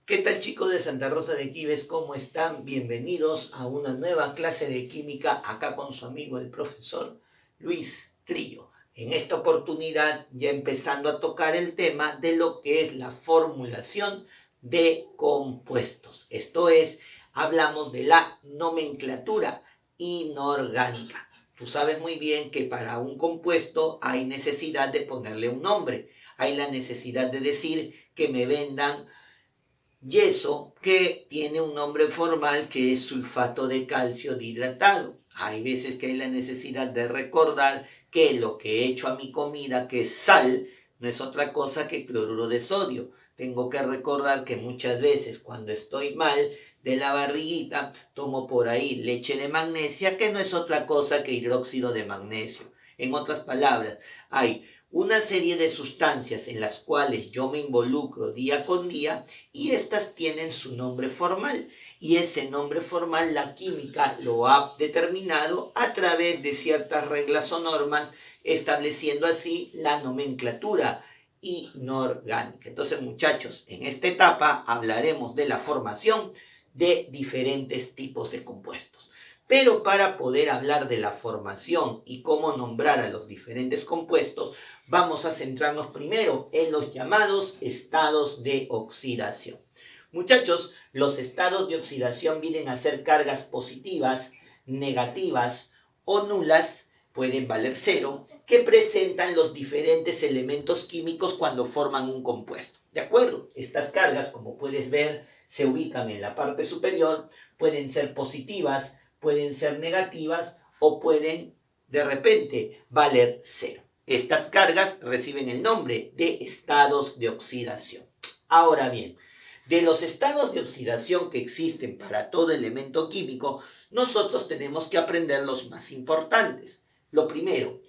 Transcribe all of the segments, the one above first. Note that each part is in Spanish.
¿Qué tal, chicos de Santa Rosa de Quibes? ¿Cómo están? Bienvenidos a una nueva clase de química acá con su amigo el profesor Luis Trillo. En esta oportunidad ya empezando a tocar el tema de lo que es la formulación de compuestos. Esto es, hablamos de la nomenclatura inorgánica. Tú sabes muy bien que para un compuesto hay necesidad de ponerle un nombre. Hay la necesidad de decir que me vendan yeso, que tiene un nombre formal que es sulfato de calcio dihidratado. Hay veces que hay la necesidad de recordar que lo que he hecho a mi comida, que es sal, no es otra cosa que cloruro de sodio. Tengo que recordar que muchas veces cuando estoy mal de la barriguita, tomo por ahí leche de magnesia, que no es otra cosa que hidróxido de magnesio. En otras palabras, hay una serie de sustancias en las cuales yo me involucro día con día y estas tienen su nombre formal. Y ese nombre formal la química lo ha determinado a través de ciertas reglas o normas, estableciendo así la nomenclatura inorgánica. Entonces, muchachos, en esta etapa hablaremos de la formación de diferentes tipos de compuestos. Pero para poder hablar de la formación y cómo nombrar a los diferentes compuestos, vamos a centrarnos primero en los llamados estados de oxidación. Muchachos, los estados de oxidación vienen a ser cargas positivas, negativas o nulas, pueden valer cero, que presentan los diferentes elementos químicos cuando forman un compuesto. ¿De acuerdo? Estas cargas, como puedes ver, se ubican en la parte superior, pueden ser positivas, pueden ser negativas o pueden de repente valer cero. Estas cargas reciben el nombre de estados de oxidación. Ahora bien, de los estados de oxidación que existen para todo elemento químico, nosotros tenemos que aprender los más importantes. Lo primero,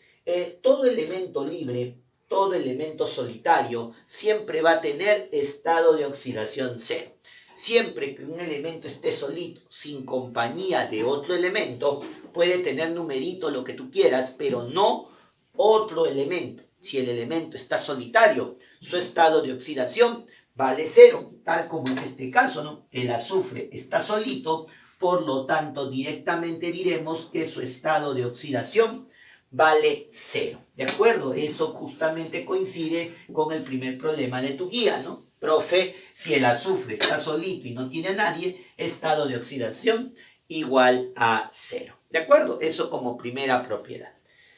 todo elemento libre, todo elemento solitario, siempre va a tener estado de oxidación cero. Siempre que un elemento esté solito, sin compañía de otro elemento, puede tener numerito, lo que tú quieras, pero no otro elemento. Si el elemento está solitario, su estado de oxidación vale cero, tal como es este caso, ¿no? El azufre está solito, por lo tanto, directamente diremos que su estado de oxidación vale cero. ¿De acuerdo? Eso justamente coincide con el primer problema de tu guía, ¿no? Profe, si el azufre está solito y no tiene a nadie, estado de oxidación igual a cero. ¿De acuerdo? Eso como primera propiedad.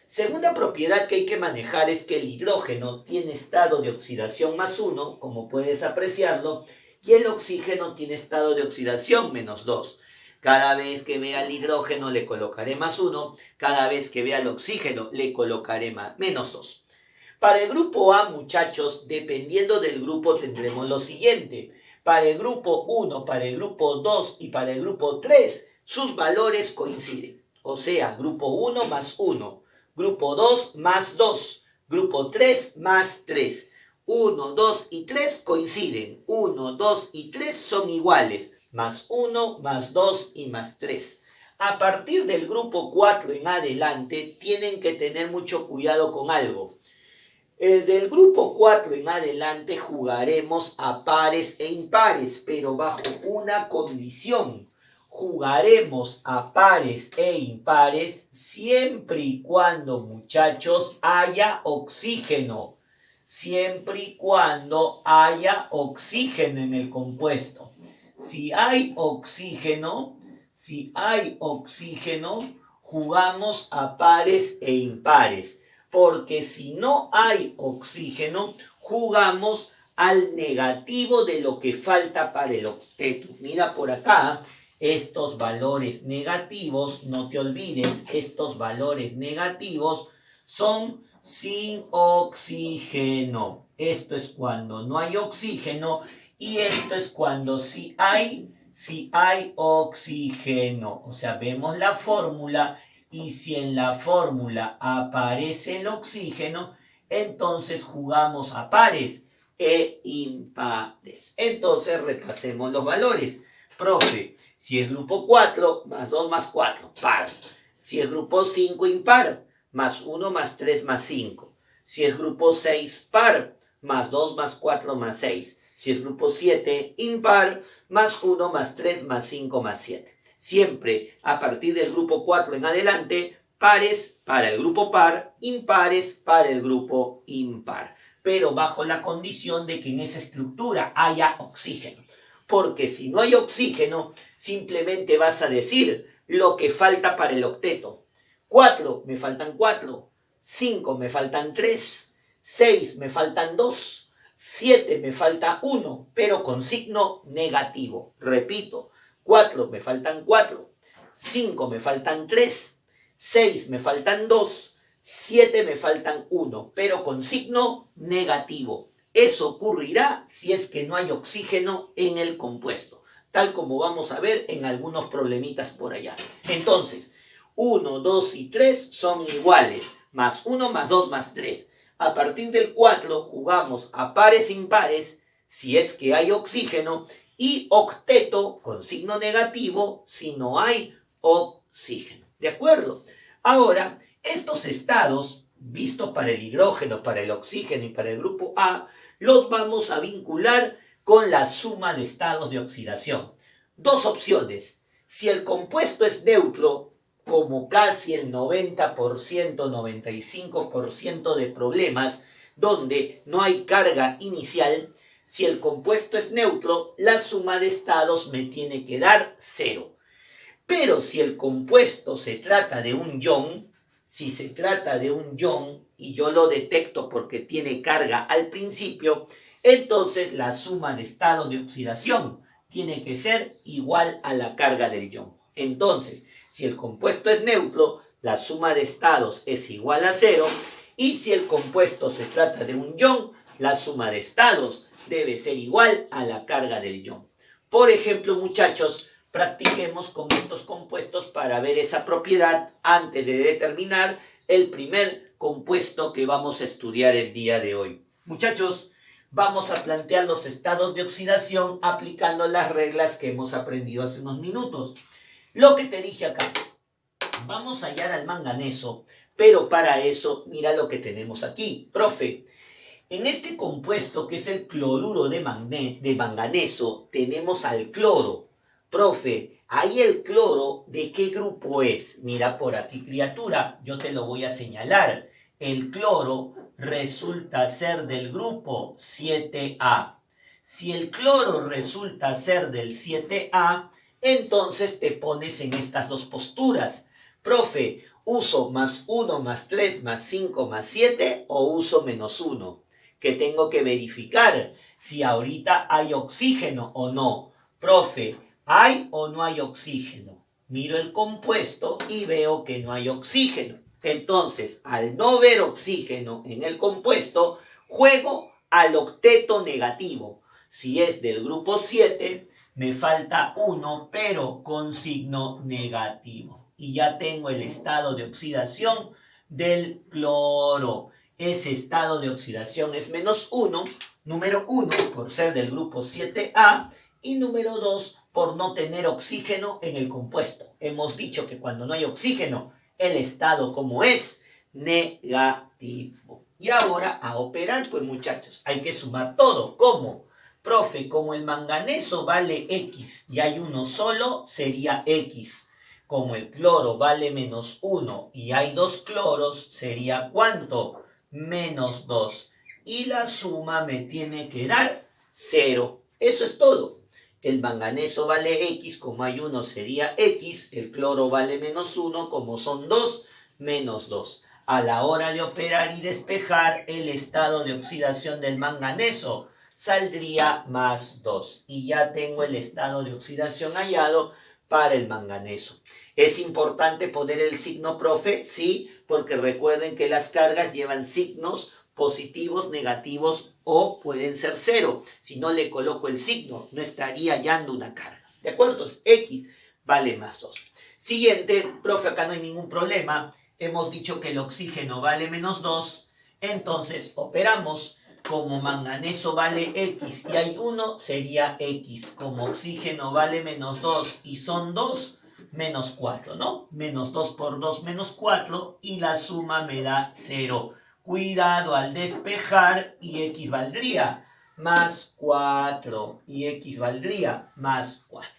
Segunda propiedad que hay que manejar es que el hidrógeno tiene estado de oxidación +1, como puedes apreciarlo, y el oxígeno tiene estado de oxidación -2. Cada vez que vea el hidrógeno le colocaré +1, cada vez que vea el oxígeno le colocaré -2. Para el grupo A, muchachos, dependiendo del grupo tendremos lo siguiente. Para el grupo 1, para el grupo 2 y para el grupo 3, sus valores coinciden. O sea, grupo 1 +1, grupo 2 +2, grupo 3 +3. 1, 2 y 3 coinciden. 1, 2 y 3 son iguales. +1, +2 y +3. A partir del grupo 4 en adelante, tienen que tener mucho cuidado con algo. Del grupo 4 en adelante jugaremos a pares e impares, pero bajo una condición. Jugaremos a pares e impares siempre y cuando, muchachos, haya oxígeno. Siempre y cuando haya oxígeno en el compuesto. Si hay oxígeno, jugamos a pares e impares. Porque si no hay oxígeno, jugamos al negativo de lo que falta para el octeto. Mira por acá, estos valores negativos, no te olvides, estos valores negativos son sin oxígeno. Esto es cuando no hay oxígeno y esto es cuando sí hay oxígeno. O sea, vemos la fórmula. Y si en la fórmula aparece el oxígeno, entonces jugamos a pares e impares. Entonces repasemos los valores. Profe, si es grupo 4, +2 +4, par. Si es grupo 5, impar, +1 +3 +5. Si es grupo 6, par, +2 +4 +6. Si es grupo 7, impar, más 1, más 3, más 5, más 7. Siempre a partir del grupo 4 en adelante, pares para el grupo par, impares para el grupo impar. Pero bajo la condición de que en esa estructura haya oxígeno. Porque si no hay oxígeno, simplemente vas a decir lo que falta para el octeto. 4, me faltan 4. 5, me faltan 3. 6, me faltan 2. 7, me falta 1, pero con signo negativo. Repito, 4, me faltan 4. 5, me faltan 3. 6, me faltan 2. 7, me faltan 1, pero con signo negativo. Eso ocurrirá si es que no hay oxígeno en el compuesto, tal como vamos a ver en algunos problemitas por allá. Entonces, 1, 2 y 3 son iguales, más 1, más 2, más 3. A partir del 4 jugamos a pares impares si es que hay oxígeno y octeto con signo negativo si no hay oxígeno. ¿De acuerdo? Ahora, estos estados, vistos para el hidrógeno, para el oxígeno y para el grupo A, los vamos a vincular con la suma de estados de oxidación. Dos opciones. Si el compuesto es neutro, como casi el 90%, 95% de problemas donde no hay carga inicial, si el compuesto es neutro, la suma de estados me tiene que dar 0. Pero si el compuesto se trata de un ion, si se trata de un ion y yo lo detecto porque tiene carga al principio, entonces la suma de estado de oxidación tiene que ser igual a la carga del ion. Entonces, si el compuesto es neutro, la suma de estados es igual a 0, y si el compuesto se trata de un ion, la suma de estados debe ser igual a la carga del ion. Por ejemplo, muchachos, practiquemos con estos compuestos para ver esa propiedad antes de determinar el primer compuesto que vamos a estudiar el día de hoy. Muchachos, vamos a plantear los estados de oxidación aplicando las reglas que hemos aprendido hace unos minutos. Lo que te dije acá, vamos a hallar al manganeso, pero para eso mira lo que tenemos aquí. Profe, en este compuesto que es el cloruro de manganeso, tenemos al cloro. Profe, ahí el cloro, ¿de qué grupo es? Mira por aquí, criatura, yo te lo voy a señalar. El cloro resulta ser del grupo 7A. Si el cloro resulta ser del 7A, entonces te pones en estas dos posturas. Profe, ¿uso más 1, más 3, más 5, más 7 o uso menos 1? Que tengo que verificar si ahorita hay oxígeno o no. Profe, ¿hay o no hay oxígeno? Miro el compuesto y veo que no hay oxígeno. Entonces, al no ver oxígeno en el compuesto, juego al octeto negativo. Si es del grupo 7, me falta 1, pero con signo negativo. Y ya tengo el estado de oxidación del cloro. Ese estado de oxidación es menos 1, número 1 por ser del grupo 7A y número 2 por no tener oxígeno en el compuesto. Hemos dicho que cuando no hay oxígeno, el estado como es negativo. Y ahora a operar, pues muchachos, hay que sumar todo. ¿Cómo? Profe, como el manganeso vale X y hay uno solo, sería X. Como el cloro vale menos 1 y hay dos cloros, sería ¿cuánto? Menos 2. Y la suma me tiene que dar 0. Eso es todo. El manganeso vale X, como hay uno sería X. El cloro vale menos 1, como son 2, menos 2. A la hora de operar y despejar, el estado de oxidación del manganeso saldría más 2. Y ya tengo el estado de oxidación hallado para el manganeso. ¿Es importante poner el signo, profe? Sí, porque recuerden que las cargas llevan signos positivos, negativos o pueden ser 0. Si no le coloco el signo, no estaría hallando una carga. ¿De acuerdo? X vale más 2. Siguiente, profe, acá no hay ningún problema. Hemos dicho que el oxígeno vale menos 2. Entonces, operamos. Como manganeso vale X y hay 1, sería X. Como oxígeno vale menos 2 y son 2, menos 4, ¿no? Menos 2 por 2, menos 4 y la suma me da 0. Cuidado al despejar y X valdría más 4 y X valdría más 4.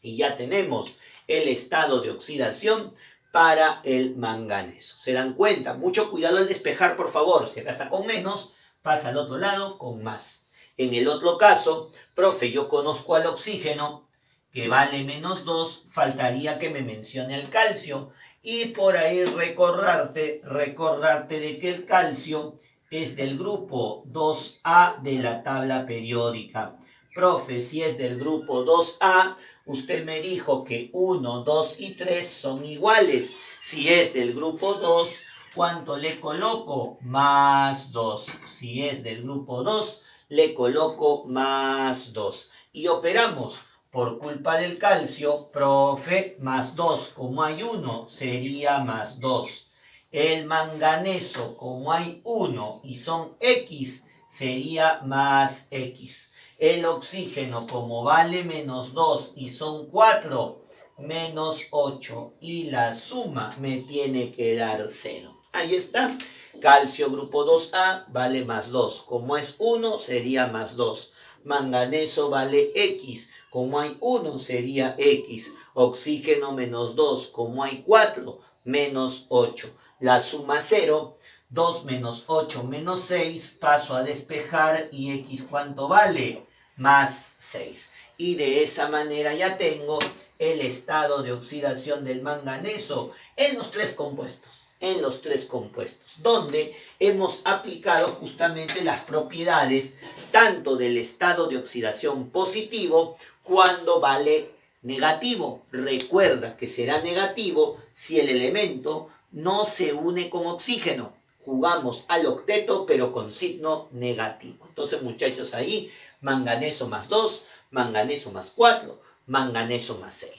Y ya tenemos el estado de oxidación para el manganeso. ¿Se dan cuenta? Mucho cuidado al despejar, por favor. Si acá está con menos, pasa al otro lado con más. En el otro caso, profe, yo conozco al oxígeno, que vale menos 2, faltaría que me mencione el calcio. Y por ahí recordarte de que el calcio es del grupo 2A de la tabla periódica. Profe, si es del grupo 2A, usted me dijo que 1, 2 y 3 son iguales. Si es del grupo 2, ¿cuánto le coloco? Más 2. Si es del grupo 2, le coloco más 2. Y operamos. Por culpa del calcio, profe, más 2. Como hay 1, sería más 2. El manganeso, como hay 1 y son X, sería más X. El oxígeno, como vale menos 2 y son 4, menos 8. Y la suma me tiene que dar 0. Ahí está. Calcio grupo 2A vale más 2. Como es 1, sería más 2. Manganeso vale X. Como hay 1, sería X. Oxígeno menos 2. Como hay 4, menos 8. La suma 0. 2 menos 8 menos 6. Paso a despejar y X ¿cuánto vale? Más 6. Y de esa manera ya tengo el estado de oxidación del manganeso en los tres compuestos. Donde hemos aplicado justamente las propiedades tanto del estado de oxidación positivo cuando vale negativo. Recuerda que será negativo si el elemento no se une con oxígeno. Jugamos al octeto pero con signo negativo. Entonces, muchachos, ahí manganeso más 2, manganeso más 4, manganeso más 6.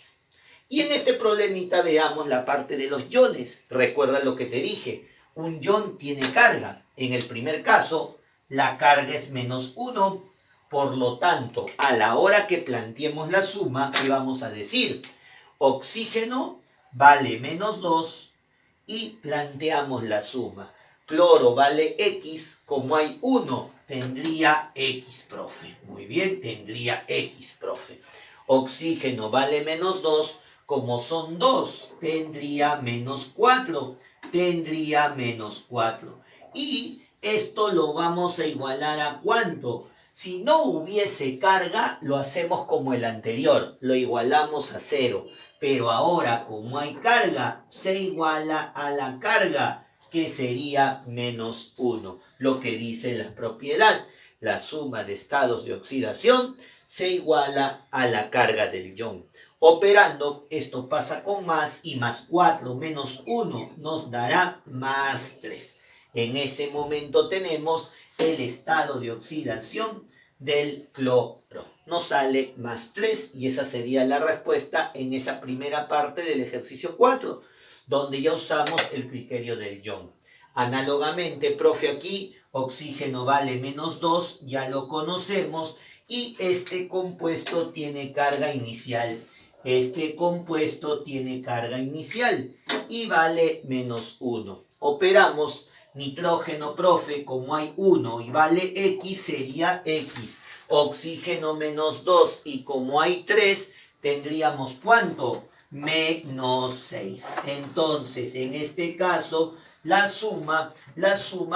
Y en este problemita veamos la parte de los iones. Recuerda lo que te dije. Un ion tiene carga. En el primer caso, la carga es menos 1. Por lo tanto, a la hora que planteemos la suma, ¿qué vamos a decir? Oxígeno vale menos 2 y planteamos la suma. Cloro vale X, como hay 1, tendría X, profe. Muy bien, tendría X, profe. Oxígeno vale menos 2, como son 2, tendría menos 4, tendría menos 4. Y esto lo vamos a igualar a ¿cuánto? Si no hubiese carga, lo hacemos como el anterior, lo igualamos a 0. Pero ahora, como hay carga, se iguala a la carga, que sería menos 1. Lo que dice la propiedad, la suma de estados de oxidación se iguala a la carga del ion. Operando, esto pasa con más y más 4 menos 1 nos dará más 3. En ese momento tenemos el estado de oxidación del cloro. Nos sale más 3 y esa sería la respuesta en esa primera parte del ejercicio 4, donde ya usamos el criterio del ion. Análogamente, profe, aquí oxígeno vale menos 2, ya lo conocemos, y este compuesto tiene carga inicial. Y vale menos 1. Operamos nitrógeno, profe, como hay 1 y vale X, sería X. Oxígeno menos 2 y como hay 3, tendríamos ¿cuánto? Menos 6. Entonces, en este caso, la suma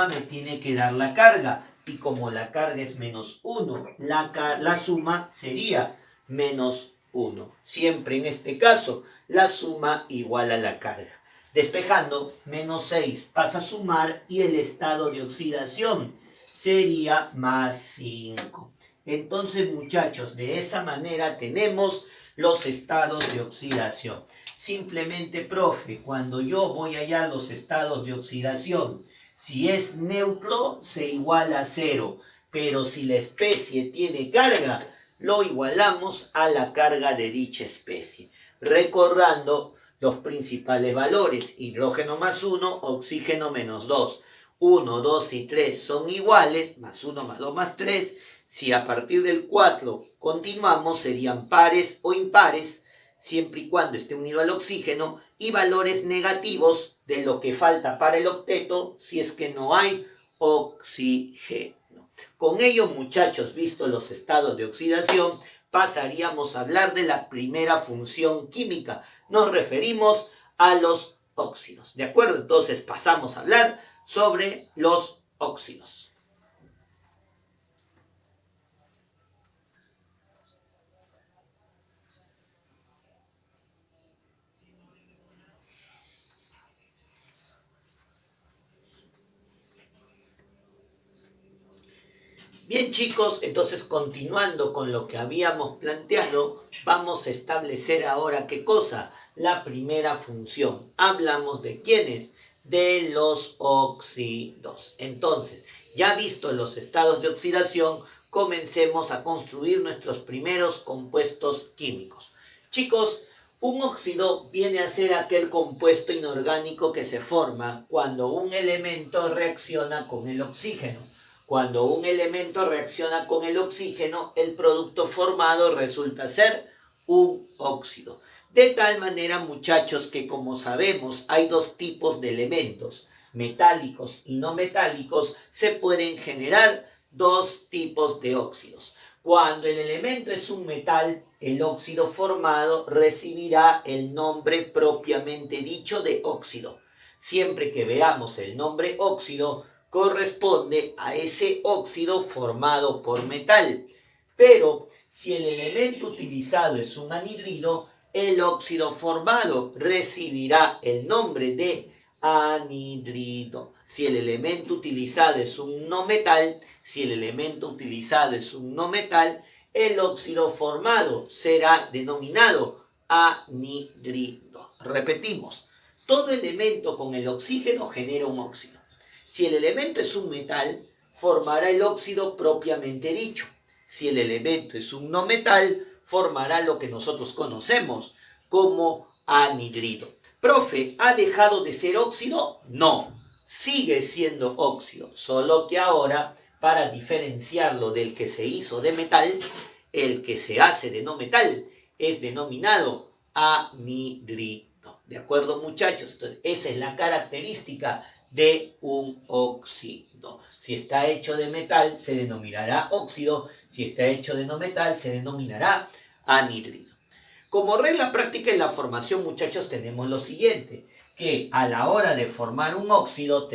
me tiene que dar la carga. Y como la carga es menos 1, la suma sería menos 1. Siempre en este caso, la suma igual a la carga. Despejando, menos 6 pasa a sumar y el estado de oxidación sería más 5. Entonces, muchachos, de esa manera tenemos los estados de oxidación. Simplemente, profe, cuando yo voy a hallar los estados de oxidación, si es neutro, se iguala a 0. Pero si la especie tiene carga, lo igualamos a la carga de dicha especie. Recordando los principales valores: hidrógeno más 1, oxígeno menos 2. 1, 2 y 3 son iguales, más 1, más 2, más 3. Si a partir del 4 continuamos, serían pares o impares, siempre y cuando esté unido al oxígeno, y valores negativos de lo que falta para el octeto si es que no hay oxígeno. Con ello, muchachos, visto los estados de oxidación, pasaríamos a hablar de la primera función química. Nos referimos a los óxidos. ¿De acuerdo? Entonces pasamos a hablar sobre los óxidos. Bien, chicos, entonces continuando con lo que habíamos planteado, vamos a establecer ahora qué cosa, la primera función. Hablamos de quiénes, de los óxidos. Entonces, ya visto los estados de oxidación, comencemos a construir nuestros primeros compuestos químicos. Chicos, un óxido viene a ser aquel compuesto inorgánico que se forma cuando un elemento reacciona con el oxígeno. Cuando un elemento reacciona con el oxígeno, el producto formado resulta ser un óxido. De tal manera, muchachos, que como sabemos hay dos tipos de elementos, metálicos y no metálicos, se pueden generar dos tipos de óxidos. Cuando el elemento es un metal, el óxido formado recibirá el nombre propiamente dicho de óxido. Siempre que veamos el nombre óxido, corresponde a ese óxido formado por metal. Pero si el elemento utilizado es un anhidrido, el óxido formado recibirá el nombre de anhidrido. Si el elemento utilizado es un no metal, el óxido formado será denominado anhidrido. Repetimos, todo elemento con el oxígeno genera un óxido. Si el elemento es un metal, formará el óxido propiamente dicho. Si el elemento es un no metal, formará lo que nosotros conocemos como anhidrido. Profe, ¿ha dejado de ser óxido? No, sigue siendo óxido, solo que ahora, para diferenciarlo del que se hizo de metal, el que se hace de no metal es denominado anhidrido. ¿De acuerdo, muchachos? Entonces, esa es la característica de un óxido. Si está hecho de metal, se denominará óxido. Si está hecho de no metal, se denominará anhidrido. Como regla práctica en la formación, muchachos, tenemos lo siguiente, que a la hora de formar un óxido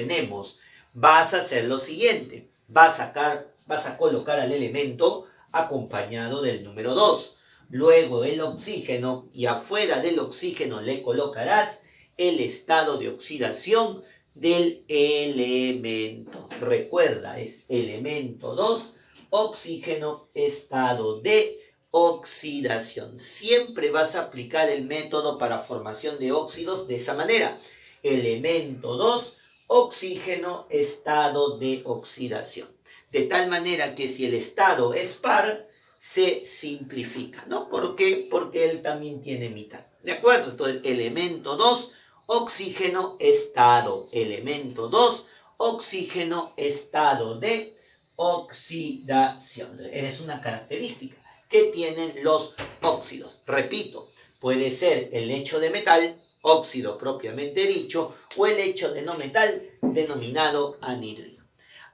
vas a hacer lo siguiente, vas a colocar al elemento acompañado del número 2, luego el oxígeno y afuera del oxígeno le colocarás el estado de oxidación del elemento. Recuerda, es elemento 2, oxígeno, estado de oxidación. Siempre vas a aplicar el método para formación de óxidos de esa manera. Elemento 2, oxígeno, estado de oxidación. De tal manera que si el estado es par, se simplifica, ¿no? ¿Por qué? Porque él también tiene mitad. ¿De acuerdo? Entonces, elemento 2, oxígeno, estado. Elemento 2, oxígeno, estado de oxidación. Es una característica que tienen los óxidos. Repito, puede ser el hecho de metal, óxido propiamente dicho, o el hecho de no metal, denominado anhidrido.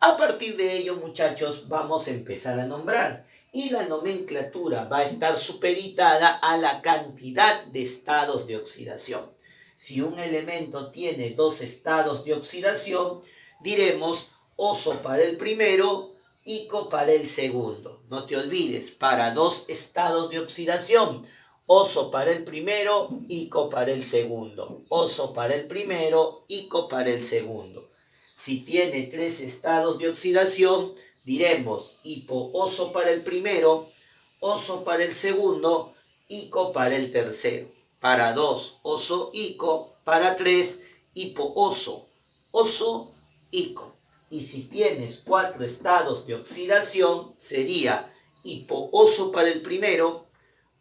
A partir de ello, muchachos, vamos a empezar a nombrar. Y la nomenclatura va a estar supeditada a la cantidad de estados de oxidación. Si un elemento tiene 2 estados de oxidación, diremos oso para el primero, ico para el segundo. No te olvides, para 2 estados de oxidación, oso para el primero, ico para el segundo. Oso para el primero, ico para el segundo. Si tiene 3 estados de oxidación, diremos hipo-oso para el primero, oso para el segundo, ico para el tercero. Para 2, oso-ico. Para 3, hipo-oso, oso-ico. Y si tienes 4 estados de oxidación, sería hipo-oso para el primero,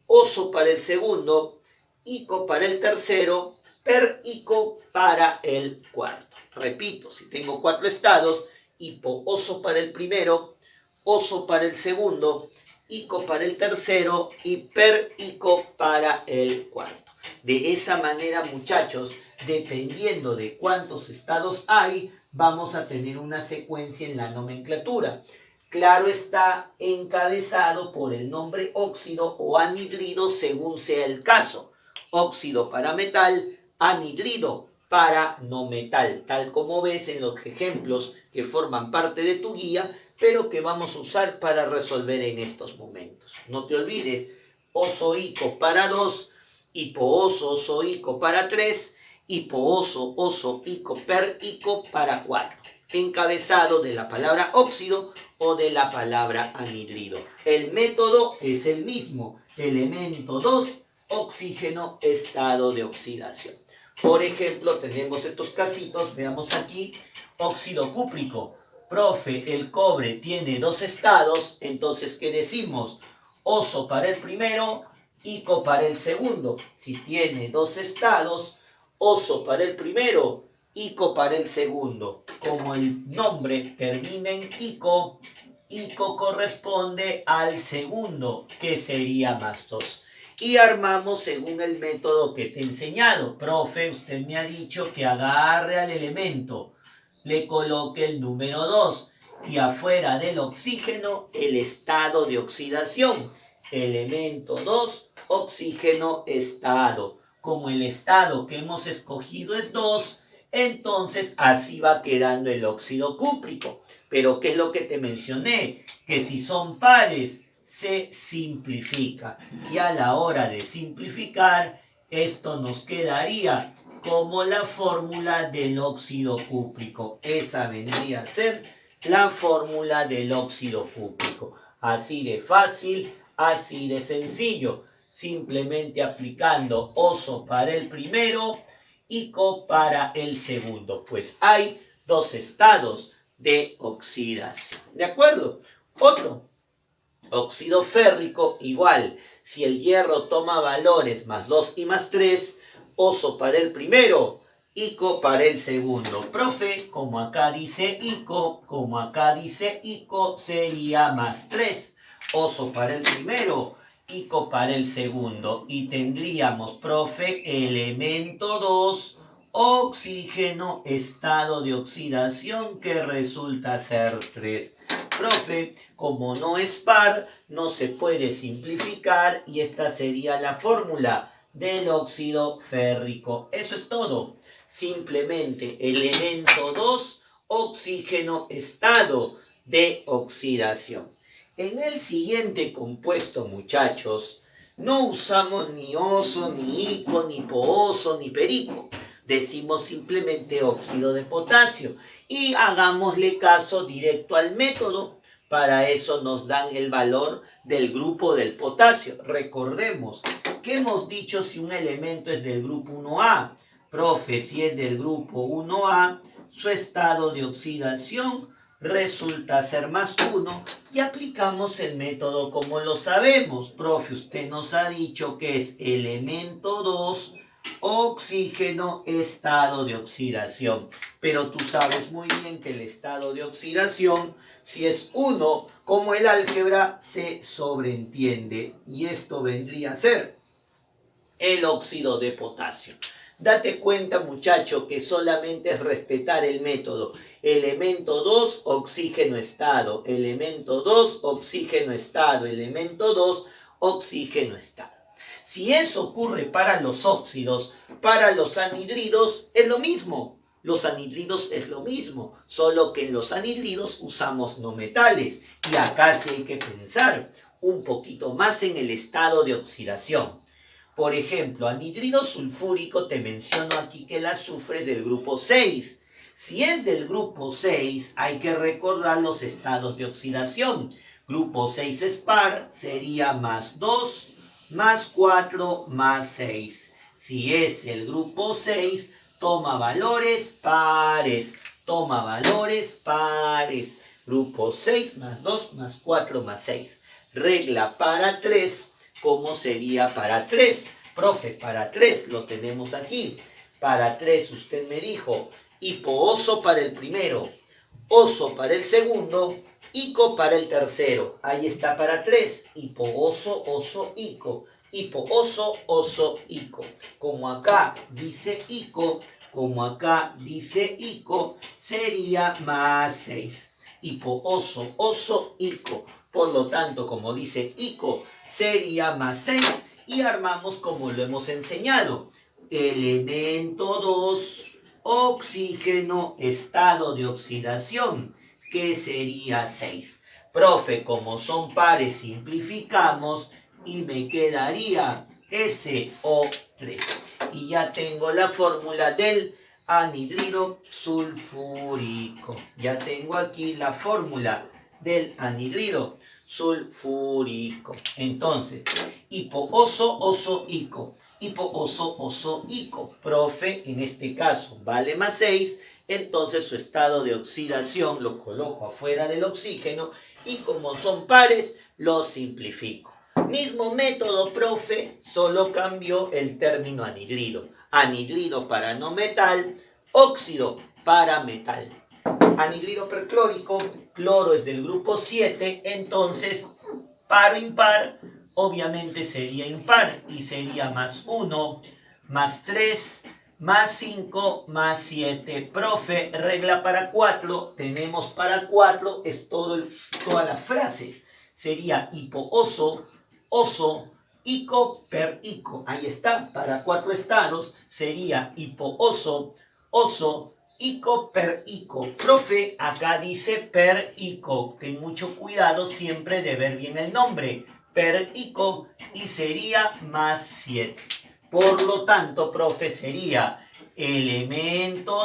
oso para el segundo, ico para el tercero, per-ico para el cuarto. Repito, si tengo 4 estados, hipo-oso para el primero, oso para el segundo, ico para el tercero y per-ico para el cuarto. De esa manera, muchachos, dependiendo de cuántos estados hay, vamos a tener una secuencia en la nomenclatura. claro está, encabezado por el nombre óxido o anhidrido según sea el caso. Óxido para metal, anhidrido para no metal, tal como ves en los ejemplos que forman parte de tu guía, pero que vamos a usar para resolver en estos momentos. No te olvides, oso ico para 2, hipooso oso ico para 3, hipooso oso ico per ico para 4. Encabezado de la palabra óxido o de la palabra anhidrido. El método es el mismo, elemento 2, oxígeno, estado de oxidación. Por ejemplo, tenemos estos casitos, veamos aquí, óxido cúprico. Profe, el cobre tiene 2 estados, entonces, ¿qué decimos? Oso para el primero, ico para el segundo. Si tiene 2 estados, oso para el primero, ico para el segundo. Como el nombre termina en ico, ico corresponde al segundo, que sería más 2. Y armamos según el método que te he enseñado. Profe, usted me ha dicho que agarre al elemento, le coloque el número 2 y afuera del oxígeno el estado de oxidación. Elemento 2, oxígeno, estado. Como el estado que hemos escogido es 2, entonces así va quedando el óxido cúprico. Pero ¿qué es lo que te mencioné? Que si son pares, se simplifica. Y a la hora de simplificar, esto nos quedaría como la fórmula del óxido cúprico. Esa vendría a ser la fórmula del óxido cúprico. Así de fácil, así de sencillo. Simplemente aplicando oso para el primero, ico para el segundo. Pues hay 2 estados de oxidación. ¿De acuerdo? Otro. Óxido férrico, igual. Si el hierro toma valores más 2 y más 3, oso para el primero, ico para el segundo. Profe, como acá dice ico, como acá dice ico, sería más 3. Oso para el primero, ico para el segundo. Y tendríamos, profe, elemento 2, oxígeno, estado de oxidación, que resulta ser 3. Profe, como no es par, no se puede simplificar y esta sería la fórmula del óxido férrico. Eso es todo. Simplemente elemento 2, oxígeno, estado de oxidación. En el siguiente compuesto, muchachos, no usamos ni oso, ni ico, ni pooso, ni perico. Decimos simplemente óxido de potasio. Y hagámosle caso directo al método. Para eso nos dan el valor del grupo del potasio. Recordemos que hemos dicho si un elemento es del grupo 1A. Profe, si es del grupo 1A, su estado de oxidación resulta ser más 1 y aplicamos el método como lo sabemos. Profe, usted nos ha dicho que es elemento 2, oxígeno, estado de oxidación. Pero tú sabes muy bien que el estado de oxidación, si es 1, como el álgebra, se sobreentiende. Y esto vendría a ser el óxido de potasio. Date cuenta, muchacho, que solamente es respetar el método. Elemento 2, oxígeno, estado. Elemento 2, oxígeno, estado. Elemento 2, oxígeno, estado. Si eso ocurre para los óxidos, para los anhidridos es lo mismo. Los anhidridos es lo mismo, solo que en los anhidridos usamos no metales. Y acá sí hay que pensar un poquito más en el estado de oxidación. Por ejemplo, anhidrido sulfúrico, te menciono aquí que el azufre es del grupo 6. Si es del grupo 6, hay que recordar los estados de oxidación. Grupo 6 es par, sería más 2, más 4, más 6. Si es el grupo 6, toma valores pares. Toma valores pares. Grupo 6 más 2 más 4 más 6. Regla para 3. ¿Cómo sería para 3? Profe, para 3 lo tenemos aquí. Para 3 usted me dijo hipooso para el primero, oso para el segundo, ico para el tercero. Ahí está para 3. Hipooso, oso, ico. Hipooso, oso, ico. Como acá dice ico, como acá dice ico, sería más 6. Hipo-oso, oso, ico. Por lo tanto, como dice ico, sería más 6 y armamos como lo hemos enseñado. Elemento 2, oxígeno, estado de oxidación, que sería 6. Profe, como son pares, simplificamos y me quedaría SO3. Y ya tengo la fórmula del anhidrido sulfúrico. Ya tengo aquí la fórmula del anhidrido sulfúrico. Entonces, hipo-oso, oso, ico. Hipo-oso, oso, ico. Profe, en este caso vale más 6. Entonces su estado de oxidación lo coloco afuera del oxígeno y como son pares, lo simplifico. Mismo método, profe, solo cambió el término anhidrido. Anhidrido para no metal, óxido para metal. Anhidrido perclórico, cloro es del grupo 7, entonces par o impar, obviamente sería impar y sería más 1, más 3, más 5, más 7. Profe, regla para 4, tenemos para 4, es toda la frase. Sería hipo-oso, oso, ico per ico. Ahí está, para 4 estados sería hipo-oso, oso, ico per ico. Profe, acá dice per ico. Ten mucho cuidado siempre de ver bien el nombre. Per ico y sería más 7. Por lo tanto, profe, sería elemento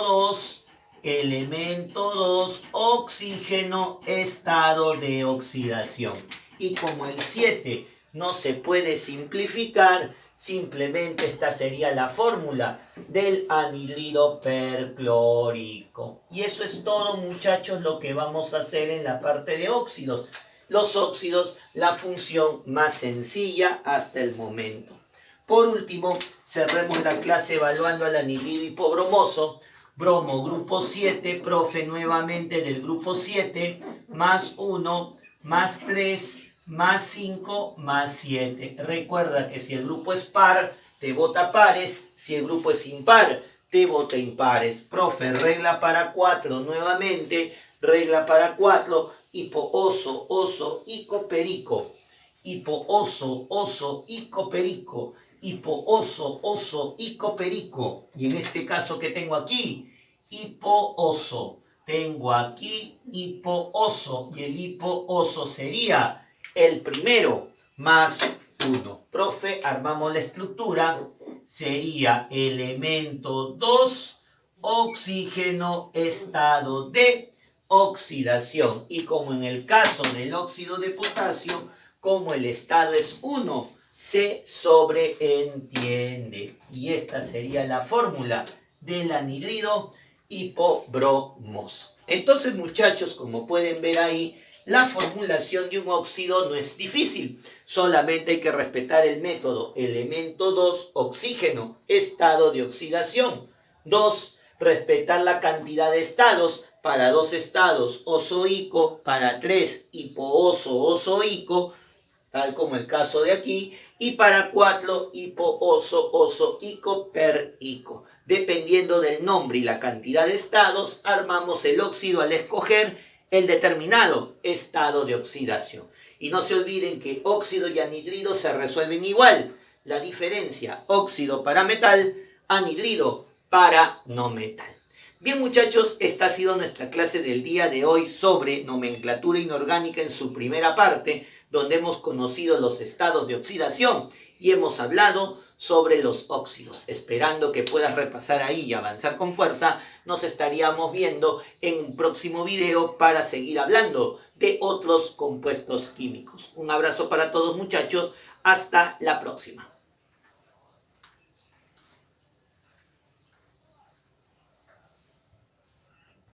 2, oxígeno, estado de oxidación. Y como el 7 no se puede simplificar, simplemente esta sería la fórmula del anhidrido perclórico. Y eso es todo, muchachos, lo que vamos a hacer en la parte de óxidos. Los óxidos, la función más sencilla hasta el momento. Por último, cerremos la clase evaluando al anhidrido hipobromoso. Bromo, grupo 7, profe, nuevamente del grupo 7, más 1, más 3, más 5, más 7. Recuerda que si el grupo es par, te bota pares. Si el grupo es impar, te bota impares. Profe, regla para 4, nuevamente, regla para 4, hipo-oso, oso, ico, perico. Hipo-oso, oso, ico, perico. Hipo-oso, oso, ico, perico. Y en este caso que tengo aquí, hipo-oso. Tengo aquí hipo-oso. Y el hipo-oso sería el primero más 1. Profe, armamos la estructura. Sería elemento 2, oxígeno, estado de oxidación. Y como en el caso del óxido de potasio, como el estado es 1, se sobreentiende. Y esta sería la fórmula del anhidrido hipobromoso. Entonces, muchachos, como pueden ver ahí, la formulación de un óxido no es difícil. Solamente hay que respetar el método. Elemento 2, oxígeno, estado de oxidación. 2, respetar la cantidad de estados. Para 2 estados, oso-ico. Para 3, hipo-oso, oso-ico, tal como el caso de aquí. Y para 4, hipo-oso, oso-ico per ico. Dependiendo del nombre y la cantidad de estados, armamos el óxido al escoger el determinado estado de oxidación. Y no se olviden que óxido y anhidrido se resuelven igual. La diferencia, óxido para metal, anhidrido para no metal. Bien, muchachos, esta ha sido nuestra clase del día de hoy sobre nomenclatura inorgánica en su primera parte, donde hemos conocido los estados de oxidación y hemos hablado sobre los óxidos. Esperando que puedas repasar ahí y avanzar con fuerza, nos estaríamos viendo en un próximo video para seguir hablando de otros compuestos químicos. Un abrazo para todos, muchachos. Hasta la próxima.